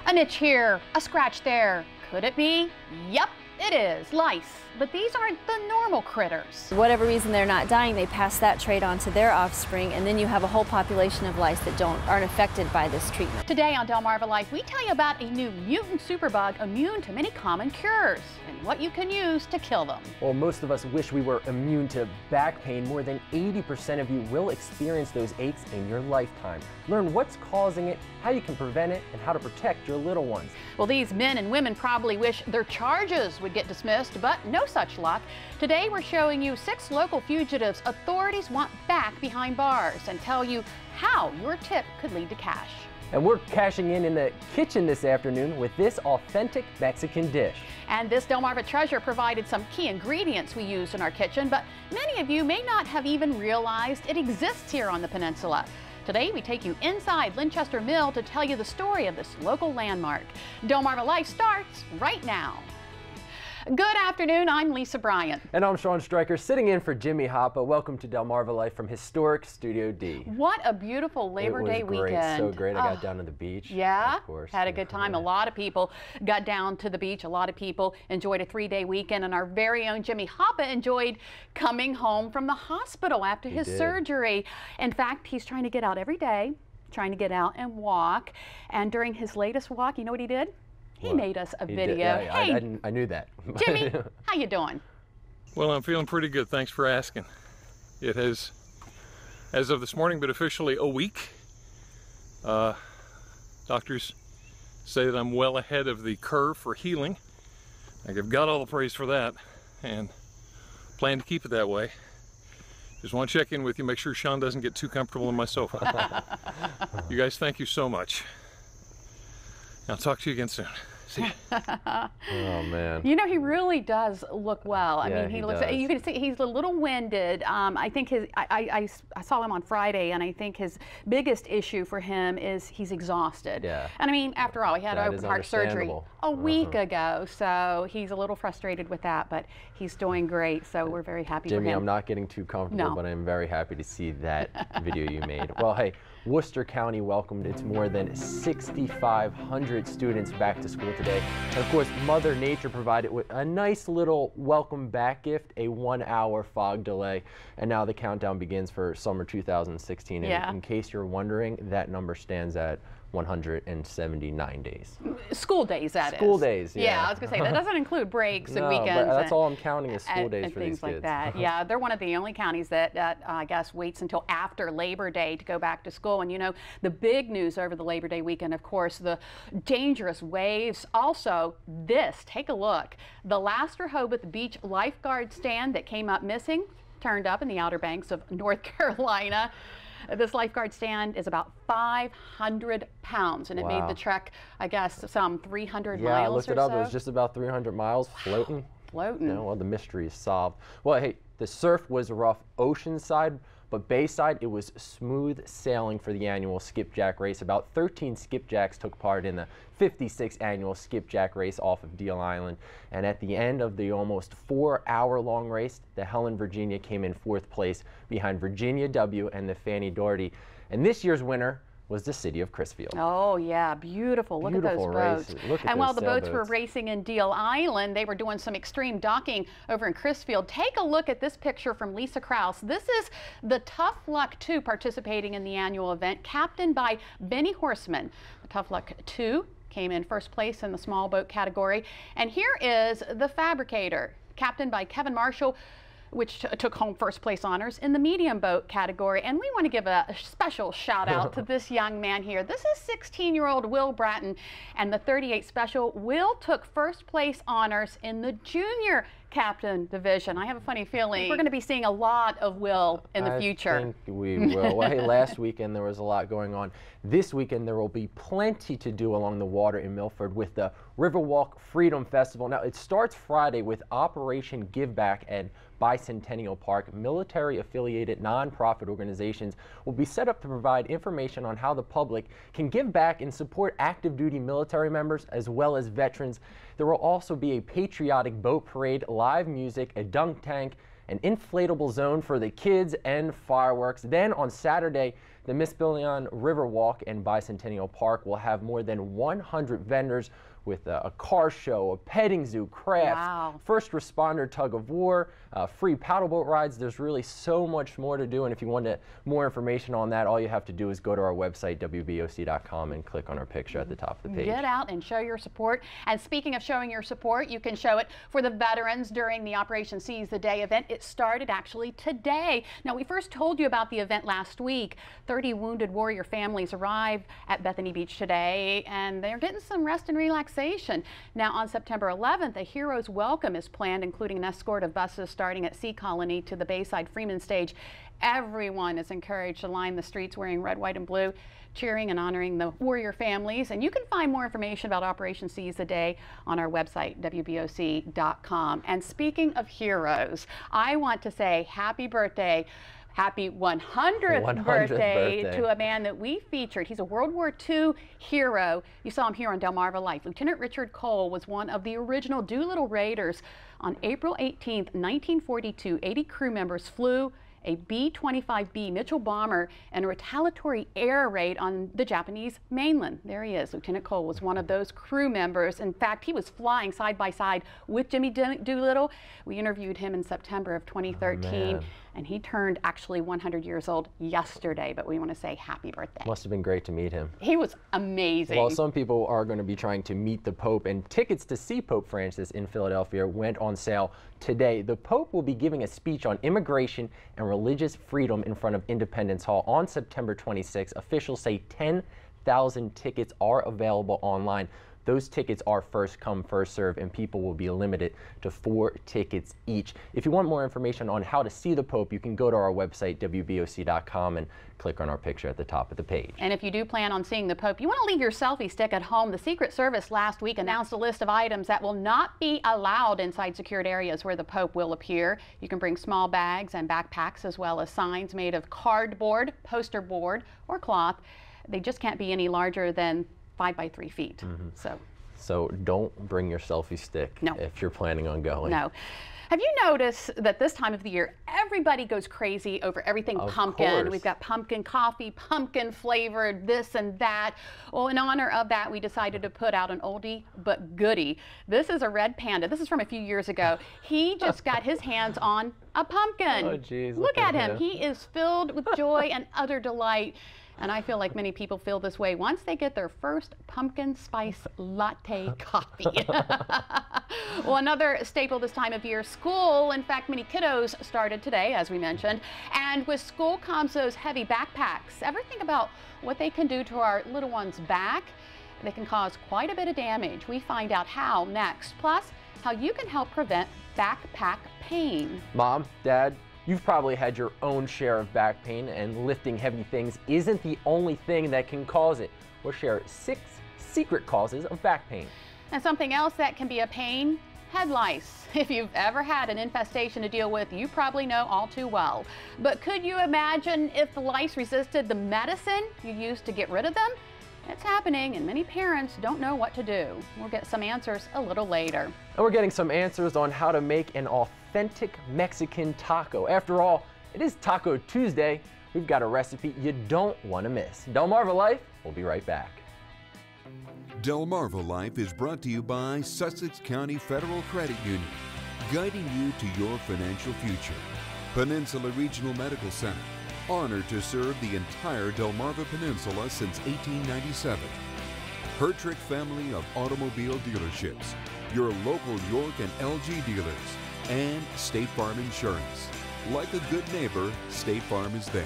An itch here, a scratch there. Could it be? Yep, it is. Lice. But these aren't the normal critters. For whatever reason they're not dying, they pass that trait on to their offspring, and then you have a whole population of lice that aren't affected by this treatment. Today on Delmarva Life, we tell you about a new mutant superbug immune to many common cures and what you can use to kill them. Well, most of us wish we were immune to back pain. More than 80% of you will experience those aches in your lifetime. Learn what's causing it, how you can prevent it, and how to protect your little ones. Well, these men and women probably wish their charges would get dismissed, but no such luck. Today we're showing you 6 local fugitives authorities want back behind bars and tell you how your tip could lead to cash. And we're cashing in the kitchen this afternoon with this authentic Mexican dish. And this Delmarva treasure provided some key ingredients we use in our kitchen, but many of you may not have even realized it exists here on the peninsula. Today we take you inside Linchester Mill to tell you the story of this local landmark. Delmarva Life starts right now. Good afternoon, I'm Lisa Bryant. And I'm Sean Stryker, sitting in for Jimmy Hoppa. Welcome to Delmarva Life from historic Studio D. What a beautiful Labor Day weekend. It was great, so great. I got down to the beach. Yeah, of course. Had a good time. A lot of people got down to the beach. A lot of people enjoyed a 3-day weekend, and our very own Jimmy Hoppa enjoyed coming home from the hospital after his surgery. In fact, he's trying to get out every day, trying to get out and walk. And during his latest walk, you know what he did? He made us a video. Yeah, hey, I knew that. Jimmy, how you doing? Well, I'm feeling pretty good. Thanks for asking. It has, as of this morning, been officially a week. Doctors say that I'm well ahead of the curve for healing. I give God all the praise for that, and plan to keep it that way. Just want to check in with you, make sure Sean doesn't get too comfortable in my sofa. You guys, thank you so much. I'll talk to you again soon. See ya. Oh, man. You know, he really does look well. I Yeah, mean, he looks. does. You can see he's a little winded. I think I saw him on Friday, and I think his biggest issue for him is he's exhausted. Yeah. And I mean, after all, he had open heart surgery a week ago, so he's a little frustrated with that, but he's doing great. So we're very happy for him. Jimmy, I'm not getting too comfortable, but I'm very happy to see that video you made. Well, hey, Worcester County welcomed its more than 6,500 students back to school today. And of course, Mother Nature provided with a nice little welcome back gift, a 1-hour fog delay. And now the countdown begins for summer 2016. And in case you're wondering, that number stands at 179 days. School days, that is. School days, yeah. Yeah, I was going to say, that doesn't include breaks and weekends. But that's all I'm counting as school days for these kids. Things like that. Yeah, they're one of the only counties that I guess waits until after Labor Day to go back to school. And you know, the big news over the Labor Day weekend, of course, the dangerous waves. Also, this, take a look. The last Rehoboth Beach lifeguard stand that came up missing turned up in the Outer Banks of North Carolina. This lifeguard stand is about 500 pounds, and it made the trek, I guess, some 300 miles or so. Yeah, I looked it up. It was just about 300 miles floating. Floating. You know, well, the mystery is solved. Well, hey, the surf was rough oceanside, but bayside, it was smooth sailing for the annual skipjack race. About 13 skipjacks took part in the 56th annual skipjack race off of Deal Island. And at the end of the almost 4-hour-long race, the Helen, Virginia came in 4th place behind Virginia W. and the Fanny Doherty. And this year's winner was the city of Crisfield. Oh yeah, beautiful. Look at those boats. And while the boats were racing in Deal Island, they were doing some extreme docking over in Crisfield. Take a look at this picture from Lisa Krause. This is the Tough Luck 2 participating in the annual event, captained by Benny Horseman. The Tough Luck 2 came in 1st place in the small boat category. And here is the Fabricator, captained by Kevin Marshall, which took home 1st place honors in the medium boat category. And we want to give a special shout out to this young man here. This is 16-year-old Will Bratton, and the 38 special. Will took 1st place honors in the junior captain division. I have a funny feeling we're going to be seeing a lot of Will in the future. I think we will. Well, hey, last weekend there was a lot going on. This weekend there will be plenty to do along the water in Milford with the Riverwalk Freedom Festival. Now, it starts Friday with Operation Give Back and Bicentennial Park. Military-affiliated nonprofit organizations will be set up to provide information on how the public can give back and support active duty military members as well as veterans. There will also be a patriotic boat parade, live music, a dunk tank, an inflatable zone for the kids, and fireworks. Then on Saturday, the Mispillion Riverwalk in Bicentennial Park will have more than 100 vendors with a car show, a petting zoo, crafts, first responder tug of war, free paddleboat rides. There's really so much more to do, and if you want more information on that, all you have to do is go to our website, WBOC.com, and click on our picture at the top of the page. Get out and show your support. And speaking of showing your support, you can show it for the veterans during the Operation Seize the Day event. It started actually today. Now, we first told you about the event last week. 30 wounded warrior families arrived at Bethany Beach today, and they're getting some rest and relaxation. Now, on September 11th, a hero's welcome is planned, including an escort of buses starting at Sea Colony to the Bayside Freeman stage. Everyone is encouraged to line the streets wearing red, white, and blue, cheering and honoring the warrior families. And you can find more information about Operation Seize the Day on our website, WBOC.com. And speaking of heroes, I want to say happy birthday. Happy 100th birthday to a man that we featured. He's a World War II hero. You saw him here on Delmarva Life. Lieutenant Richard Cole was one of the original Doolittle Raiders. On April 18th, 1942, 80 crew members flew a B-25B Mitchell bomber in a retaliatory air raid on the Japanese mainland. There he is. Lieutenant Cole was one of those crew members. In fact, he was flying side by side with Jimmy Doolittle. We interviewed him in September of 2013, and he turned actually 100 years old yesterday, but we want to say happy birthday. Must have been great to meet him. He was amazing. Well, some people are going to be trying to meet the Pope, and tickets to see Pope Francis in Philadelphia went on sale today. The Pope will be giving a speech on immigration and religious freedom in front of Independence Hall on September 26. Officials say 10,000 tickets are available online. Those tickets are first come, first serve, and people will be limited to 4 tickets each. If you want more information on how to see the Pope, you can go to our website, WBOC.com, and click on our picture at the top of the page. And if you do plan on seeing the Pope, you want to leave your selfie stick at home. The Secret Service last week announced a list of items that will not be allowed inside secured areas where the Pope will appear. You can bring small bags and backpacks, as well as signs made of cardboard, poster board, or cloth. They just can't be any larger than 5 by 3 feet. So don't bring your selfie stick if you're planning on going. No. Have you noticed that this time of the year, everybody goes crazy over everything pumpkin? We've got pumpkin coffee, pumpkin flavored, this and that. Well, in honor of that, we decided to put out an oldie but goodie. This is a red panda. This is from a few years ago. He just got his hands on a pumpkin. Oh, geez. Look at him. He is filled with joy and utter delight. And I feel like many people feel this way once they get their first pumpkin spice latte coffee. Well, another staple this time of year, school. In fact, many kiddos started today, as we mentioned. And with school comes those heavy backpacks. Ever think about what they can do to our little one's back? They can cause quite a bit of damage. We find out how next. Plus, how you can help prevent backpack pain. Mom, Dad, you've probably had your own share of back pain, and lifting heavy things isn't the only thing that can cause it. We'll share 6 secret causes of back pain. And something else that can be a pain, head lice. If you've ever had an infestation to deal with, you probably know all too well. But could you imagine if the lice resisted the medicine you used to get rid of them? It's happening, and many parents don't know what to do. We'll get some answers a little later. And we're getting some answers on how to make an authentic Mexican taco. After all, it is Taco Tuesday. We've got a recipe you don't want to miss. Delmarva Life, we'll be right back. Delmarva Life is brought to you by Sussex County Federal Credit Union, guiding you to your financial future. Peninsula Regional Medical Center, honored to serve the entire Delmarva Peninsula since 1897. Hertrick family of automobile dealerships, your local York and LG dealers, and State Farm Insurance. Like a good neighbor, State Farm is there.